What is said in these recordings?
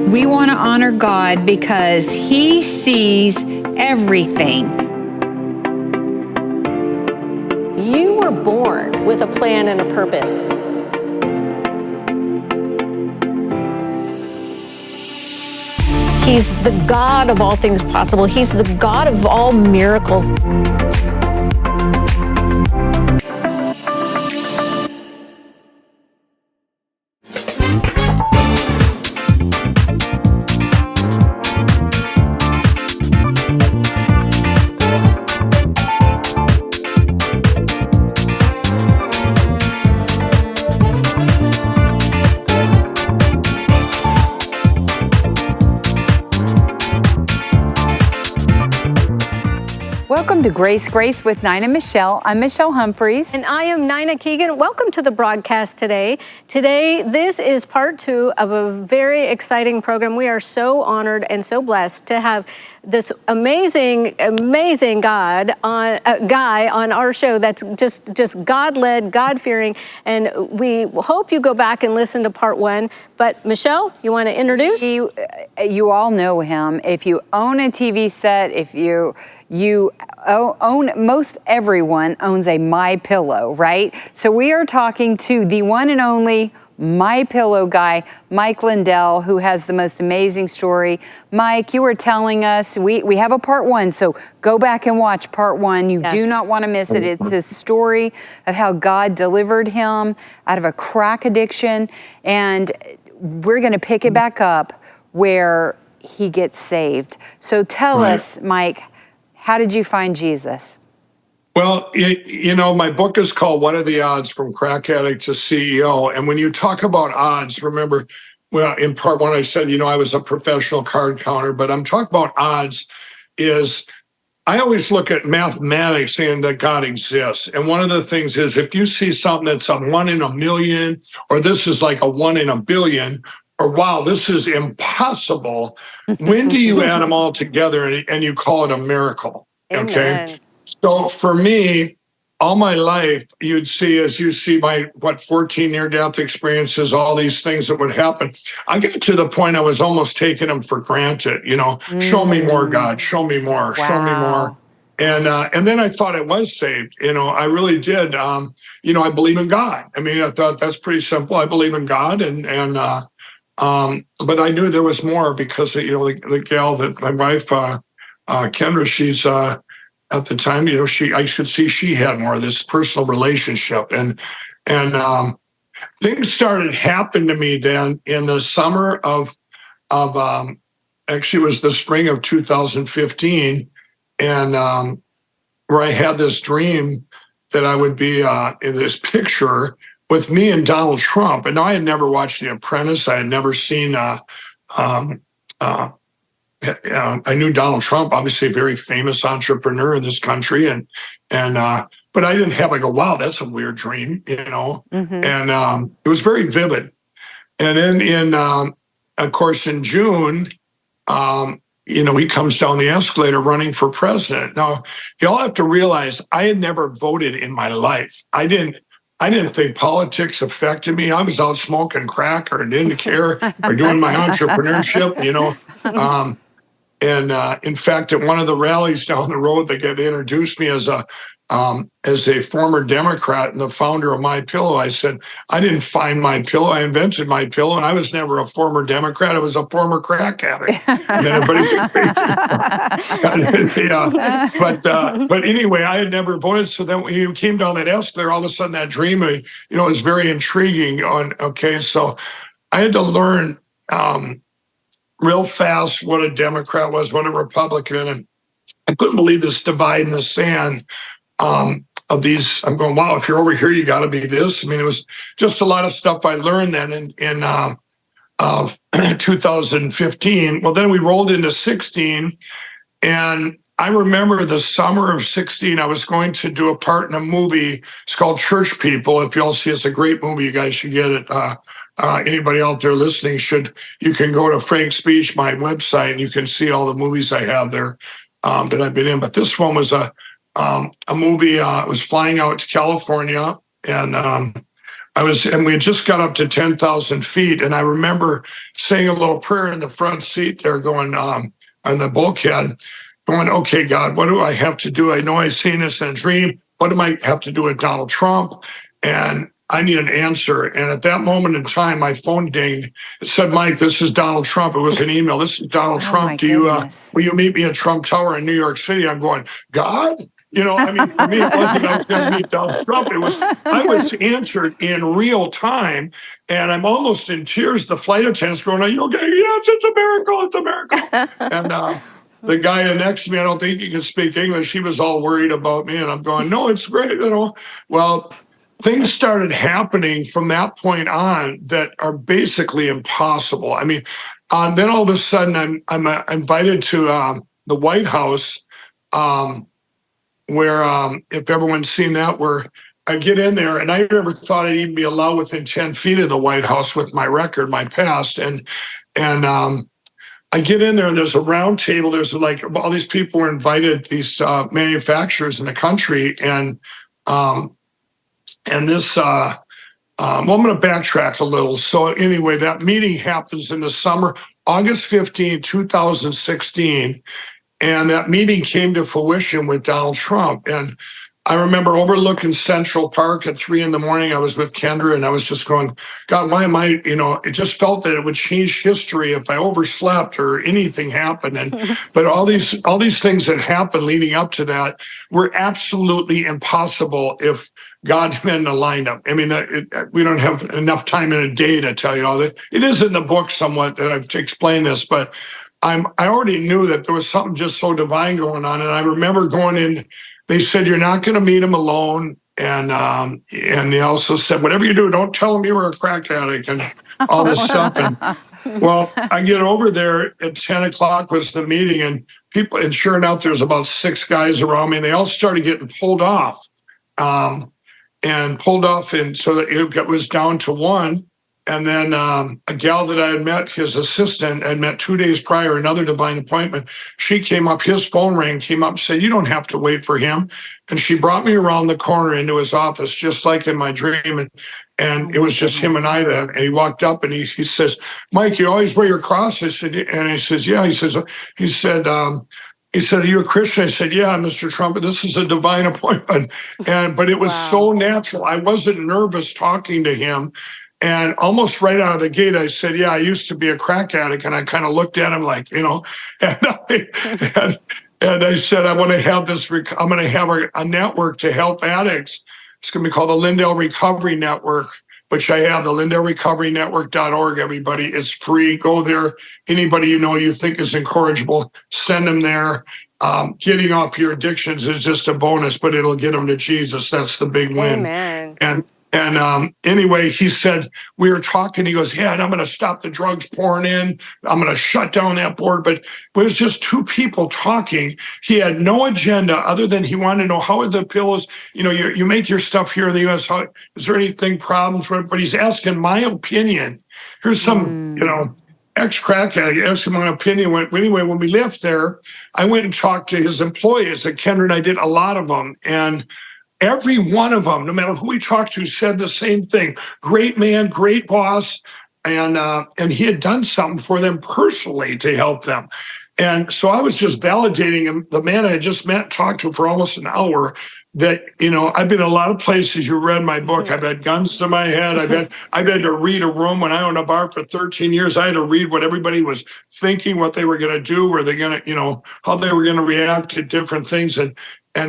We want to honor God because He sees everything. You were born with a plan and a purpose. He's the God of all things possible. He's the God of all miracles. Welcome to Grace with Nina Michelle. I'm Michelle Humphreys. And I am Nina Keegan. Welcome to the broadcast today. Today, this is part 2 of a very exciting program. We are so honored and so blessed to have this amazing guy on our show that's just God-led, God-fearing, and we hope you go back and listen to part 1. But Michelle, you want to introduce? You all know him. If you own a TV set, if you own, most everyone owns a My Pillow, right? So we are talking to the one and only My Pillow guy, Mike Lindell, who has the most amazing story. Mike, you were telling us, we have a part 1, so go back and watch part 1. You do not want to miss it. It's his story of how God delivered him out of a crack addiction, and we're going to pick it back up where he gets saved. So tell us, Mike, how did you find Jesus? Well, my book is called What Are the Odds from Crack Addict to CEO? And when you talk about odds, remember, well, in part 1, I said, I was a professional card counter, but I'm talking about odds is I always look at mathematics saying that God exists. And one of the things is if you see something that's a 1 in a million, or this is like a 1 in a billion, or wow, this is impossible. When do you add them all together and you call it a miracle? Okay. Amen. So for me, all my life, you'd see as you see my 14 near-death experiences, all these things that would happen. I got to the point I was almost taking them for granted. Show me more, God. Show me more. Wow. Show me more. And then I thought I was saved. I really did. I believe in God. I mean, I thought that's pretty simple. I believe in God, but I knew there was more because the gal that my wife Kendra, she's at the time, I should see she had more of this personal relationship, and things started happening to me then in the summer of actually it was the spring of 2015, and where I had this dream that I would be in this picture with me and Donald Trump. And now I had never watched The Apprentice. I had never seen I knew Donald Trump, obviously a very famous entrepreneur in this country, but I didn't have, I go, wow, that's a weird dream, Mm-hmm. And it was very vivid. And then of course, in June, he comes down the escalator running for president. Now, you all have to realize I had never voted in my life. I didn't think politics affected me. I was out smoking crack or didn't care or doing my entrepreneurship, And in fact, at one of the rallies down the road, they introduced me as a former Democrat and the founder of My Pillow. I said, I didn't find My Pillow. I invented My Pillow, and I was never a former Democrat. I was a former crack addict. And then everybody but anyway, I had never voted. So then when you came down that escalator, all of a sudden that dream, was very intriguing. So I had to learn real fast what a Democrat was, what a Republican, and I couldn't believe this divide in the sand of these. I'm going, wow, if you're over here, you got to be this. I mean, it was just a lot of stuff I learned then in 2015. Well, then we rolled into 16, and I remember the summer of 16, I was going to do a part in a movie. It's called Church People. If y'all see, it's a great movie. You guys should get it. Anybody out there listening you can go to Frank's Speech, my website, and you can see all the movies I have there that I've been in. But this one was a movie. I was flying out to California, and and we had just got up to 10,000 feet. And I remember saying a little prayer in the front seat there going, on the bulkhead, going, okay, God, what do I have to do? I know I've seen this in a dream. What do I have to do with Donald Trump? And I need an answer. And at that moment in time, my phone dinged. It said, Mike, this is Donald Trump. It was an email. This is Donald Trump. Will you meet me at Trump Tower in New York City? I'm going, God? I mean, for me, it wasn't I was going to meet Donald Trump. I was answered in real time. And I'm almost in tears. The flight attendant's going, are you okay? Yes, it's a miracle. It's a miracle. And the guy next to me, I don't think he can speak English. He was all worried about me. And I'm going, no, it's great. Well, things started happening from that point on that are basically impossible. I mean, then all of a sudden I'm invited to the White House, where if everyone's seen that, where I get in there, and I never thought I'd even be allowed within 10 feet of the White House with my record, my past, and I get in there, and there's a round table. There's like all these people were invited, these manufacturers in the country, and this. Well, I'm going to backtrack a little. So anyway, that meeting happens in the summer, August 15, 2016. And that meeting came to fruition with Donald Trump. And I remember overlooking Central Park at 3 a.m. I was with Kendra, and I was just going, God, why am I, it just felt that it would change history if I overslept or anything happened. And but all these things that happened leading up to that were absolutely impossible if God hadn't aligned up. I mean, we don't have enough time in a day to tell you all that. It is in the book somewhat that I've explained this, but I already knew that there was something just so divine going on. And I remember going in, they said, you're not going to meet him alone. And they also said, whatever you do, don't tell him you were a crack addict and all this stuff. And well, I get over there at 10 o'clock was the meeting, and sure enough, there's about 6 guys around me, and they all started getting pulled off. And so it was down to 1. And then a gal that I had met, his assistant, I'd met 2 days prior, another divine appointment. She came up, his phone rang, came up and said, you don't have to wait for him. And she brought me around the corner into his office, just like in my dream. And it was just him and I then. And he walked up and he says, Mike, you always wear your cross? I said, and he says, yeah. He said, are you a Christian? I said, yeah, Mr. Trump, this is a divine appointment. But it was so natural. I wasn't nervous talking to him. And almost right out of the gate, I said, yeah, I used to be a crack addict. And I kind of looked at him like, and I said, I want to have this, I'm going to have a network to help addicts. It's going to be called the Lindell Recovery Network, which I have, the LindellRecoveryNetwork.org, everybody. It's free. Go there. Anybody you think is incorrigible, send them there. Getting off your addictions is just a bonus, but it'll get them to Jesus. That's the big win. Amen. And anyway, he said, we were talking, he goes, yeah, and I'm going to stop the drugs pouring in. I'm going to shut down that board. But it was just 2 people talking. He had no agenda other than he wanted to know how are the pills, you make your stuff here in the U.S. How, is there anything problems with it? But he's asking my opinion. Here's some, ex-crack addict asking my opinion. Anyway, when we left there, I went and talked to his employees at Kendra, and I did a lot of them. And every one of them, no matter who we talked to, said the same thing. Great man, great boss. And he had done something for them personally to help them. And so I was just validating him, the man I had just met, talked to for almost an hour, that, I've been in a lot of places. You read my book. I've had guns to my head. I've had to read a room. When I owned a bar for 13 years, I had to read what everybody was thinking, what they were going to do, were they going to, how they were going to react to different things. And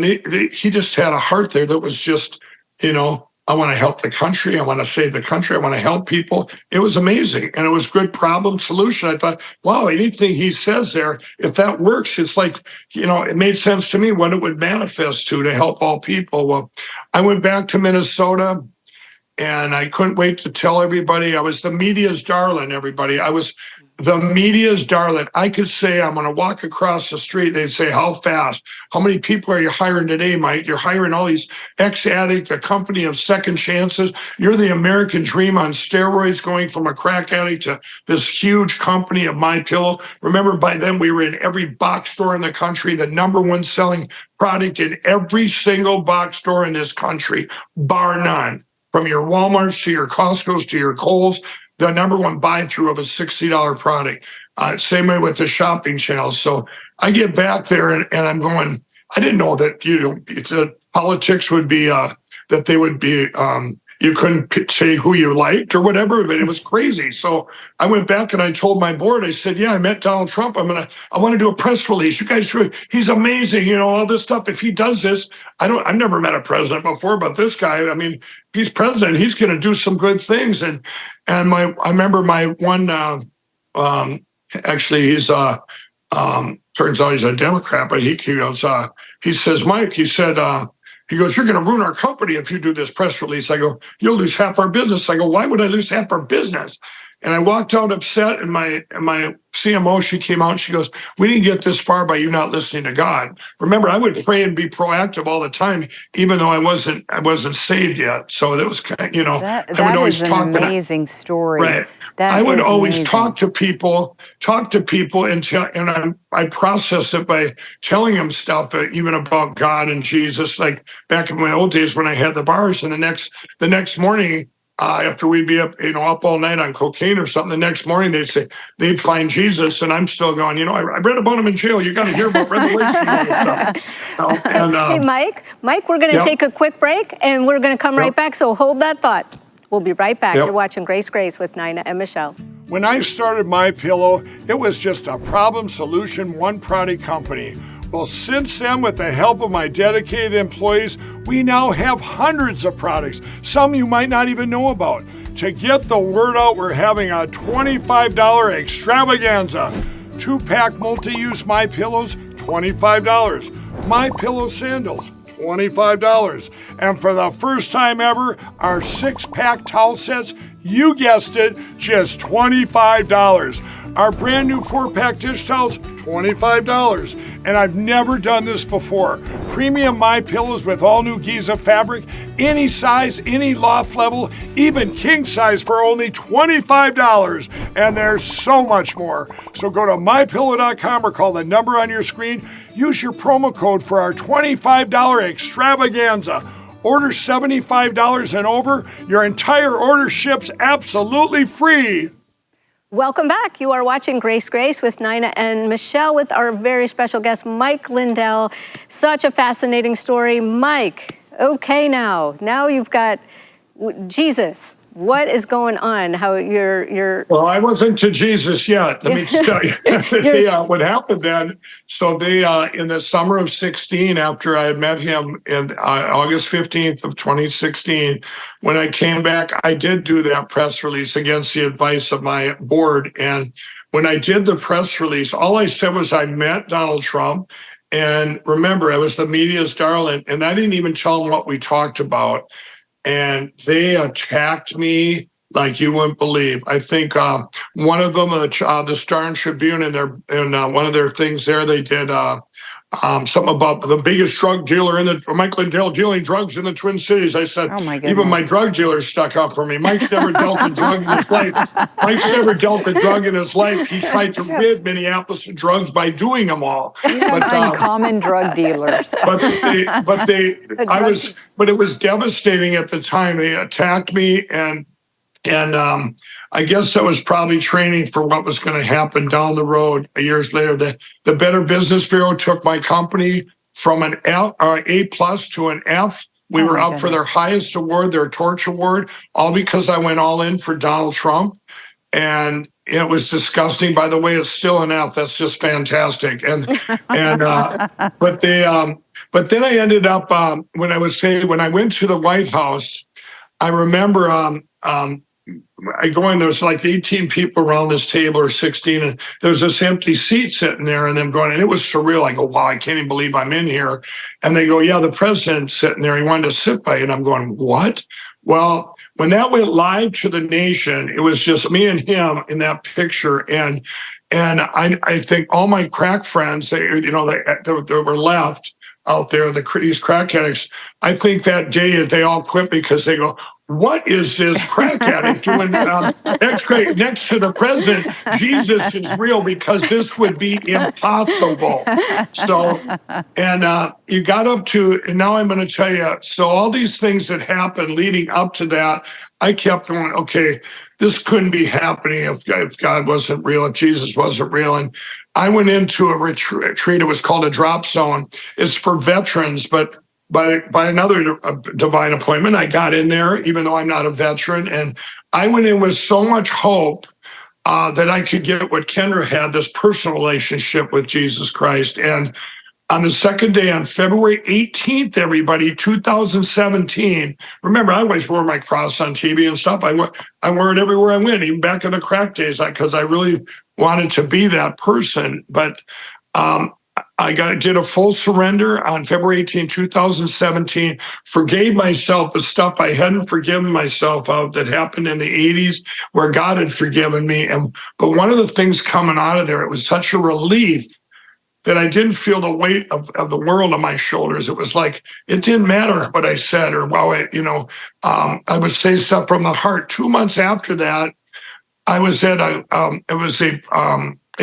he just had a heart there that was just, I want to help the country. I want to save the country. I want to help people. It was amazing. And it was good problem solution. I thought, wow, anything he says there, if that works, it's like, it made sense to me what it would manifest to help all people. Well, I went back to Minnesota, and I couldn't wait to tell everybody. I was the media's darling, everybody. I was the media's darling. I could say, I'm going to walk across the street. They'd say, how fast? How many people are you hiring today, Mike? You're hiring all these ex-addicts, the company of second chances. You're the American dream on steroids, going from a crack addict to this huge company of My Pillow. Remember, by then we were in every box store in the country, the #1 selling product in every single box store in this country, bar none. from your Walmarts to your Costco's to your Kohl's, the number one buy through of a $60 product. Same way with the shopping channels. So I get back there and I'm going, I didn't know that, politics would be, that they would be, you couldn't say who you liked or whatever, but it was crazy. So I went back and I told my board, I said, yeah, I met Donald Trump. I want to do a press release. You guys should, he's amazing, all this stuff. If he does this, I've never met a president before, but this guy, if he's president, he's going to do some good things. And I remember my one, actually he's, turns out he's a Democrat, but he goes, he says, Mike, he said, he goes, you're going to ruin our company if you do this press release. I go, you'll lose half our business. I go, why would I lose half our business? And I walked out upset, and my CMO, she came out and she goes, we didn't get this far by you not listening to God. Remember, I would pray and be proactive all the time, even though I wasn't saved yet. So that was kind of, that I would always is an amazing story. Right. That I would is always amazing. talk to people and I process it by telling them stuff, even about God and Jesus. Like back in my old days when I had the bars, and the next morning, after we'd be up, up all night on cocaine or something, the next morning they'd find Jesus, and I'm still going, I read about him in jail. You got to hear about Revelation and stuff. Hey, Mike, we're going to take a quick break, and we're going to come right back. So hold that thought. We'll be right back. You're watching Grace with Nina and Michelle. When I started MyPillow, it was just a problem solution, one product company. Well, since then, with the help of my dedicated employees, we now have hundreds of products, some you might not even know about. To get the word out, we're having a $25 extravaganza. 2-pack multi-use MyPillows, $25. MyPillow sandals, $25. And for the first time ever, our 6-pack towel sets, you guessed it, just $25. Our brand new 4-pack dish towels, $25. And I've never done this before. Premium MyPillows with all new Giza fabric, any size, any loft level, even king size for only $25. And there's so much more. So go to MyPillow.com or call the number on your screen. Use your promo code for our $25 extravaganza. Order $75 and over. Your entire order ships absolutely free. Welcome back. You are watching Grace with Nina and Michelle with our very special guest, Mike Lindell. Such a fascinating story. Mike, okay now you've got Jesus. What is going on? How you're Well, I wasn't to Jesus yet. Let me tell you what happened then. So they, in the summer of 16, after I had met him in August 15th of 2016, when I came back, I did do that press release against the advice of my board. And when I did the press release, all I said was I met Donald Trump. And remember, I was the media's darling, and I didn't even tell them what we talked about. And they attacked me like you wouldn't believe. I think one of them, the Star and Tribune, in one of their things there, they did something about the biggest drug dealer Mike Lindell dealing drugs in the Twin Cities. I said, oh my goodness, even my drug dealer stuck up for me. Mike's never dealt a drug in his life. Mike's never dealt a drug in his life. He tried to rid Minneapolis of drugs by doing them all. But uncommon drug dealers. But it was devastating at the time. They attacked me, and I guess that was probably training for what was going to happen down the road years later. The Better Business Bureau took my company from an A+ to an F. We were up for their highest award, their Torch Award, all because I went all in for Donald Trump. And it was disgusting. By the way, it's still an F. That's just fantastic. But then I ended up when I went to the White House, I remember I go in, there's like 18 people around this table, or 16, and there's this empty seat sitting there, and them going, and it was surreal. I go, wow, I can't even believe I'm in here. And they go, yeah, the president's sitting there. He wanted to sit by you. And I'm going, what? Well, when that went live to the nation, it was just me and him in that picture. And I think all my crack friends, that were left out there, these crack addicts, I think that day they all quit because they go, what is this crack addict doing next to the president? Jesus is real, because this would be impossible. So, and you got up to, and now I'm going to tell you, so all these things that happened leading up to that, I kept going, okay, this couldn't be happening if God wasn't real, if Jesus wasn't real. And I went into a retreat. It was called a drop zone. It's for veterans, but by another divine appointment, I got in there, even though I'm not a veteran. And I went in with so much hope that I could get what Kendra had, this personal relationship with Jesus Christ. And on the second day, on February 18th, everybody, 2017, remember, I always wore my cross on TV and stuff. I wore it everywhere I went, even back in the crack days, because I really wanted to be that person. But I did a full surrender on February 18, 2017, forgave myself the stuff I hadn't forgiven myself of that happened in the 80s, where God had forgiven me. But one of the things coming out of there, it was such a relief that I didn't feel the weight of the world on my shoulders. It was like, it didn't matter what I said, or I would say stuff from the heart. 2 months after that, I was at a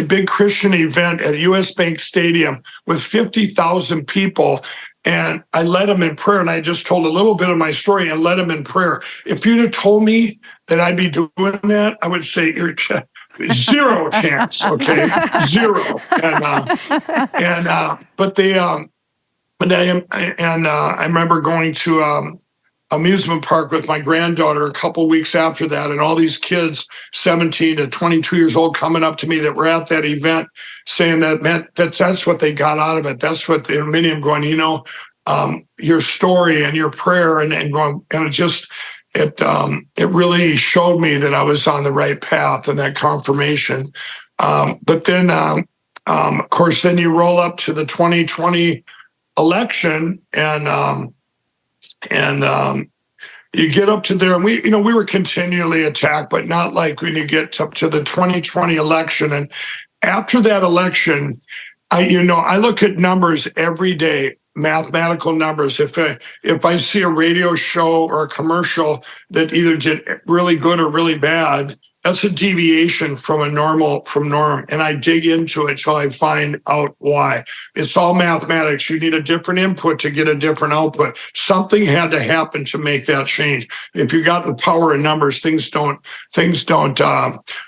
big Christian event at US Bank Stadium with 50,000 people. And I led them in prayer. And I just told a little bit of my story and led them in prayer. If you'd have told me that I'd be doing that, I would say, you're zero chance. Okay. Zero. I remember going to, amusement park with my granddaughter a couple of weeks after that, and all these kids 17 to 22 years old coming up to me that were at that event saying that meant that's what they got out of it. That's what the Arminian going, your story and your prayer and going, and it really showed me that I was on the right path and that confirmation. But then, of course, then you roll up to the 2020 election, and you get up to there, and we were continually attacked, but not like when you get up to the 2020 election. And after that election, I look at numbers every day, mathematical numbers. If I see a radio show or a commercial that either did really good or really bad, that's a deviation from norm. And I dig into it till I find out why. It's all mathematics. You need a different input to get a different output. Something had to happen to make that change. If you got the power in numbers, things don't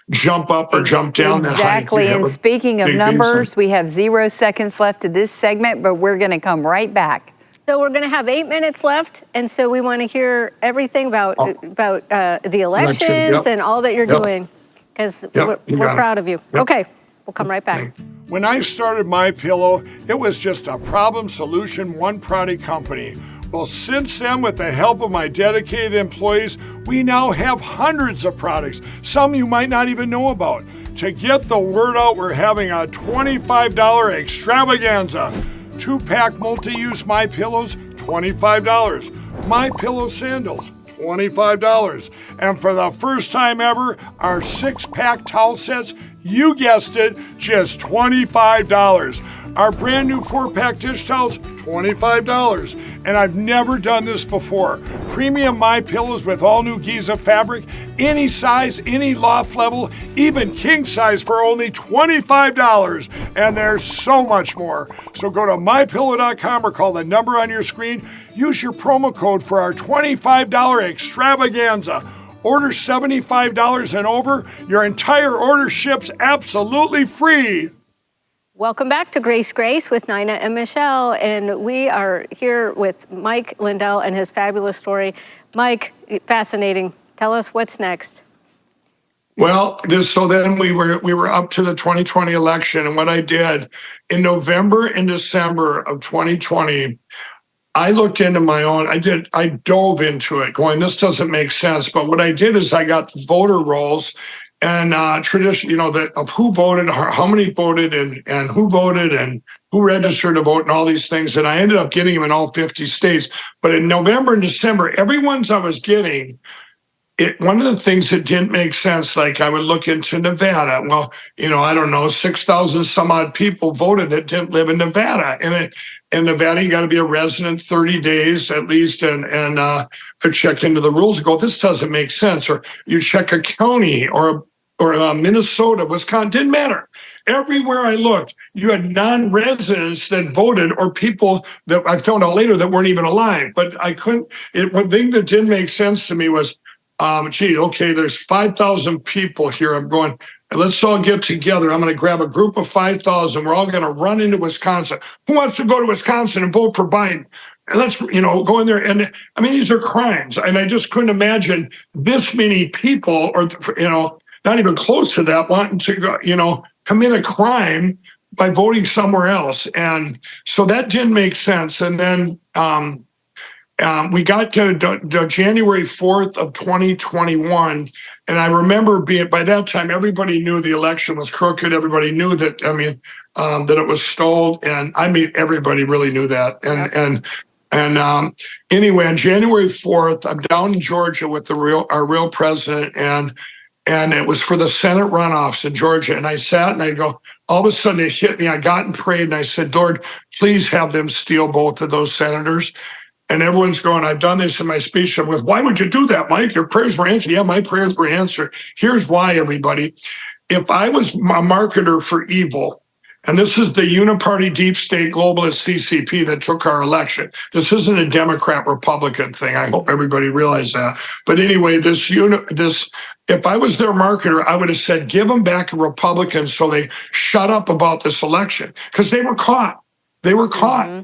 jump up or jump down. Exactly. And speaking of numbers, we have 0 seconds left to this segment, but we're going to come right back. So we're going to have 8 minutes left, and so we want to hear everything about the elections and all that you're doing, because we're proud of you. Yep. Okay, we'll come right back. When I started MyPillow, it was just a problem solution, one product company. Well, since then, with the help of my dedicated employees, we now have hundreds of products, some you might not even know about. To get the word out, we're having a $25 extravaganza. 2-pack multi-use MyPillows, $25. MyPillow sandals, $25. And for the first time ever, our 6-pack towel sets, you guessed it, just $25. Our brand new 4-pack dish towels, $25. And I've never done this before. Premium MyPillows with all new Giza fabric, any size, any loft level, even king size for only $25. And there's so much more. So go to MyPillow.com or call the number on your screen. Use your promo code for our $25 extravaganza. Order $75 and over. Your entire order ships absolutely free. Welcome back to Grace with Nina and Michelle, and we are here with Mike Lindell and his fabulous story. Mike, fascinating. Tell us what's next. Well, so then we were up to the 2020 election, and what I did in November and December of 2020, I looked into my own. I dove into it, going, this doesn't make sense. But what I did is I got the voter rolls and tradition, of who voted, how many voted, and who voted, and who registered to vote, and all these things. And I ended up getting them in all 50 states. But in November and December, every ones I was getting, one of the things that didn't make sense, like I would look into Nevada. Well, I don't know, 6,000 some odd people voted that didn't live in Nevada. And in Nevada, you got to be a resident 30 days at least and check into the rules and go, this doesn't make sense. Or you check a county or Minnesota, Wisconsin, didn't matter. Everywhere I looked, you had non-residents that voted or people that I found out later that weren't even alive. But I couldn't, one thing that didn't make sense to me was, okay, there's 5,000 people here. I'm going, let's all get together. I'm going to grab a group of 5,000. We're all going to run into Wisconsin. Who wants to go to Wisconsin and vote for Biden? And let's, go in there. And I mean, these are crimes. And I just couldn't imagine this many people or, not even close to that wanting to go, commit a crime by voting somewhere else. And so that didn't make sense. And then we got to January 4th of 2021. And I remember by that time, everybody knew the election was crooked. Everybody knew that, that it was stalled. And everybody really knew that. And anyway, on January 4th, I'm down in Georgia with our real president, and it was for the Senate runoffs in Georgia. And I sat and I go, all of a sudden it hit me. I got and prayed and I said, Lord, please have them steal both of those senators. And everyone's going, I've done this in my speech. I'm with, why would you do that, Mike? Your prayers were answered. Yeah, my prayers were answered. Here's why, everybody. If I was a marketer for evil, and this is the uniparty deep state globalist CCP that took our election. This isn't a Democrat Republican thing. I hope everybody realized that. But anyway, if I was their marketer, I would have said, give them back a Republican so they shut up about this election, because they were caught. They were caught. Mm-hmm.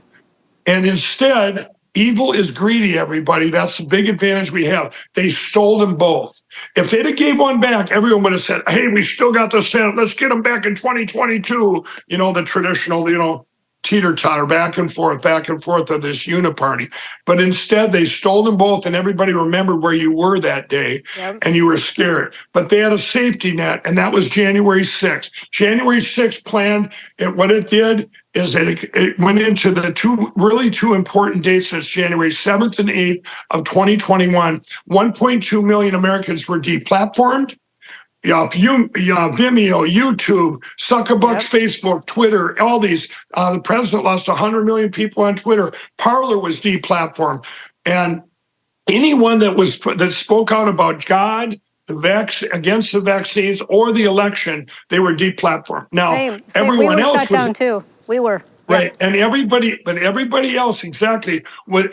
And instead, evil is greedy, everybody. That's the big advantage we have. They stole them both. If they'd have gave one back, everyone would have said, hey, we still got the Senate. Let's get them back in 2022. The traditional teeter-totter back and forth of this uniparty. But instead, they stole them both, and everybody remembered where you were that day, and you were scared. But they had a safety net, and that was January 6th. January 6th plan, what it did is it went into the two important dates. That's January 7th and 8th of 2021. 1.2 million Americans were deplatformed. Vimeo, YouTube, Zuckerbucks, Facebook, Twitter, all these. The president lost 100 million people on Twitter. Parler was deplatformed. And anyone that spoke out about God, against the vaccines or the election, they were deplatformed. Now, everyone else shut down too. We were. Right. And everybody else, exactly.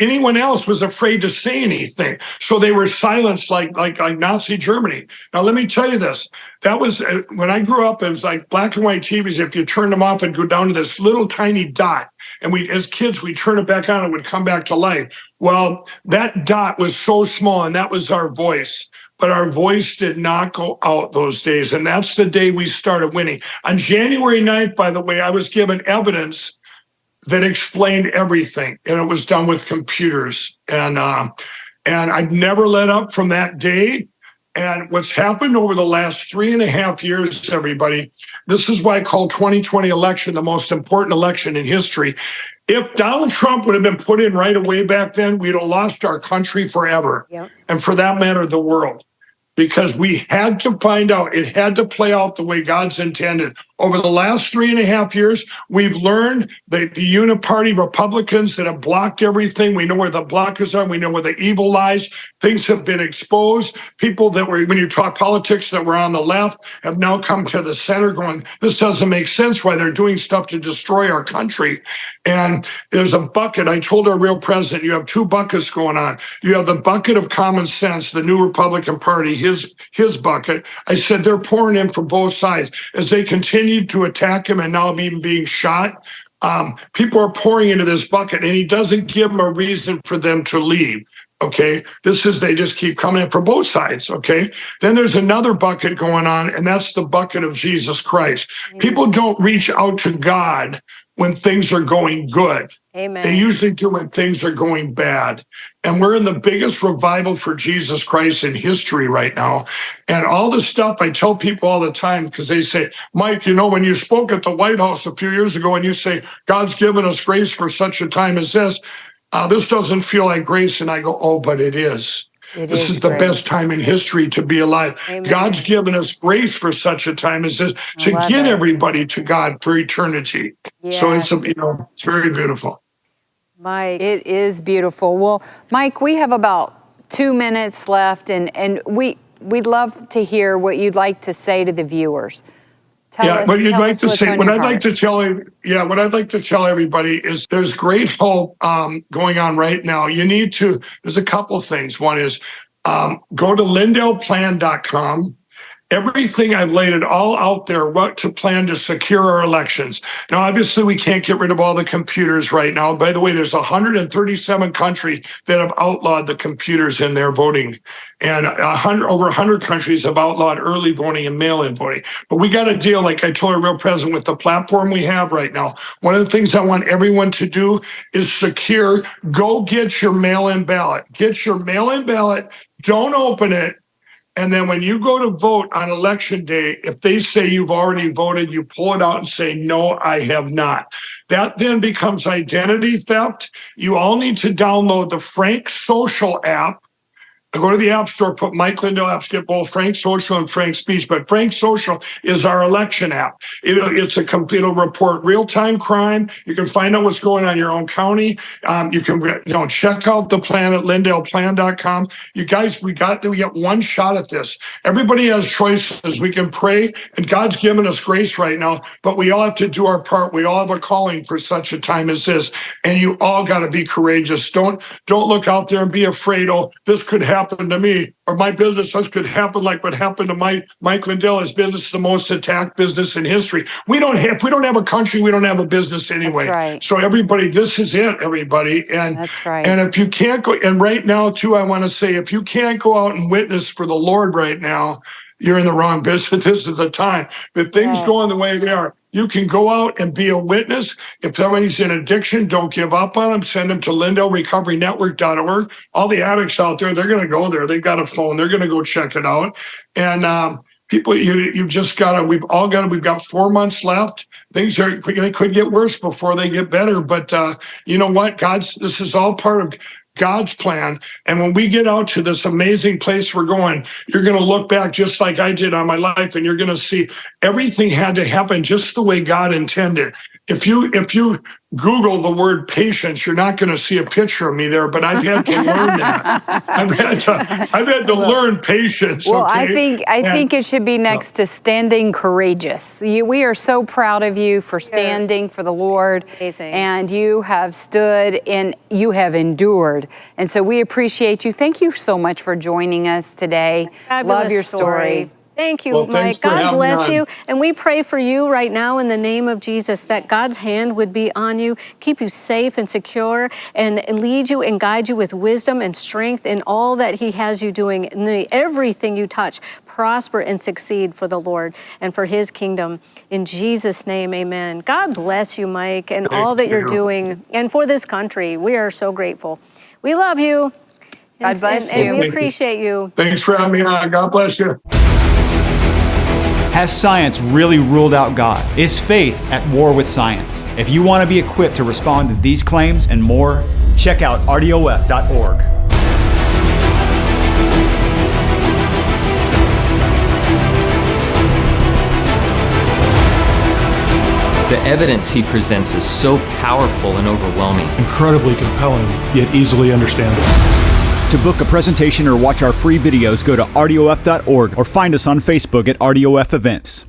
Anyone else was afraid to say anything. So they were silenced like Nazi Germany. Now, let me tell you this. That was, when I grew up, it was like black and white TVs. If you turned them off, it'd go down to this little tiny dot. And as kids, we turn it back on, it would come back to life. Well, that dot was so small, and that was our voice. But our voice did not go out those days. And that's the day we started winning. On January 9th, by the way, I was given evidence that explained everything. And it was done with computers. And I've never let up from that day. And what's happened over the last 3.5 years, everybody, this is why I call 2020 election the most important election in history. If Donald Trump would have been put in right away back then, we'd have lost our country forever. Yep. And for that matter, the world. Because we had to find out, it had to play out the way God's intended. Over the last 3.5 years, we've learned that the uniparty Republicans that have blocked everything, we know where the blockers are, we know where the evil lies, things have been exposed. People that were, when you talk politics that were on the left, have now come to the center going, this doesn't make sense why they're doing stuff to destroy our country. And there's a bucket. I told our real president, you have two buckets going on. You have the bucket of common sense, the new Republican Party, his bucket. I said, they're pouring in from both sides as they continue to attack him and now even being shot. People are pouring into this bucket, and he doesn't give them a reason for them to leave. Okay, they just keep coming in from both sides. Okay, then there's another bucket going on, and that's the bucket of Jesus Christ. People don't reach out to God when things are going good. Amen. They usually do when things are going bad. And we're in the biggest revival for Jesus Christ in history right now. And all the stuff I tell people all the time, because they say, Mike, when you spoke at the White House a few years ago and you say, God's given us grace for such a time as this doesn't feel like grace. And I go, oh, but it is. This is the best time in history to be alive. Amen. God's given us grace for such a time as this to get everybody to God for eternity. Yes. So it's it's very beautiful. Mike. It is beautiful. Well, Mike, we have about 2 minutes left, and we'd love to hear what you'd like to say to the viewers. What I'd like to tell everybody is there's great hope going on right now. There's a couple of things. One is go to lindellplan.com. Everything I've laid it all out there, what to plan to secure our elections. Now, obviously, we can't get rid of all the computers right now. By the way, there's 137 countries that have outlawed the computers in their voting. And over 100 countries have outlawed early voting and mail-in voting. But we got to deal, like I told our real president, with the platform we have right now. One of the things I want everyone to do is secure. Go get your mail-in ballot. Get your mail-in ballot. Don't open it. And then when you go to vote on election day, if they say you've already voted, you pull it out and say, no, I have not. That then becomes identity theft. You all need to download the Frank Social app. Go to the App Store, put Mike Lindell apps, get both Frank Social and Frank Speech. But Frank Social is our election app. It'll report real-time crime. You can find out what's going on in your own county. You can check out the plan at lindellplan.com. You guys, we get one shot at this. Everybody has choices. We can pray, and God's given us grace right now, but we all have to do our part. We all have a calling for such a time as this, and you all got to be courageous. Don't look out there and be afraid, oh, this could happen to me or my business. This could happen like what happened to Mike Lindell. His business is the most attacked business in history. If we don't have a country, we don't have a business anyway. That's right. So everybody, this is it, everybody. And that's right. And if you can't go, and right now too, I want to say, if you can't go out and witness for the Lord right now, you're in the wrong business. This is the time. But things going the way they are, you can go out and be a witness. If somebody's in addiction, don't give up on them. Send them to LindellRecoveryNetwork.org. All the addicts out there, they're going to go there. They've got a phone. They're going to go check it out. And people, you've just got to, we've got 4 months left. They could get worse before they get better. But you know what? This is all part of God's plan. And when we get out to this amazing place we're going, you're going to look back just like I did on my life, and you're going to see everything had to happen just the way God intended. If you Google the word patience, you're not going to see a picture of me there, but I've had to learn that. I've had to learn patience. Well, okay? I think it should be next to standing courageous. We are so proud of you for standing for the Lord. Amazing. And you have stood and you have endured. And so we appreciate you. Thank you so much for joining us today. Fabulous Love your story. Thank you, Well, Mike. God bless you. And we pray for you right now in the name of Jesus, that God's hand would be on you, keep you safe and secure, and lead you and guide you with wisdom and strength in all that he has you doing. And may everything you touch prosper and succeed for the Lord and for his kingdom. In Jesus' name, amen. God bless you, Mike, and all that you're doing. And for this country, we are so grateful. We love you. God bless you. And we appreciate you. Thanks for having me on. God bless you. Has science really ruled out God? Is faith at war with science? If you want to be equipped to respond to these claims and more, check out rdof.org. The evidence he presents is so powerful and overwhelming. Incredibly compelling, yet easily understandable. To book a presentation or watch our free videos, go to rdof.org or find us on Facebook at RDOF Events.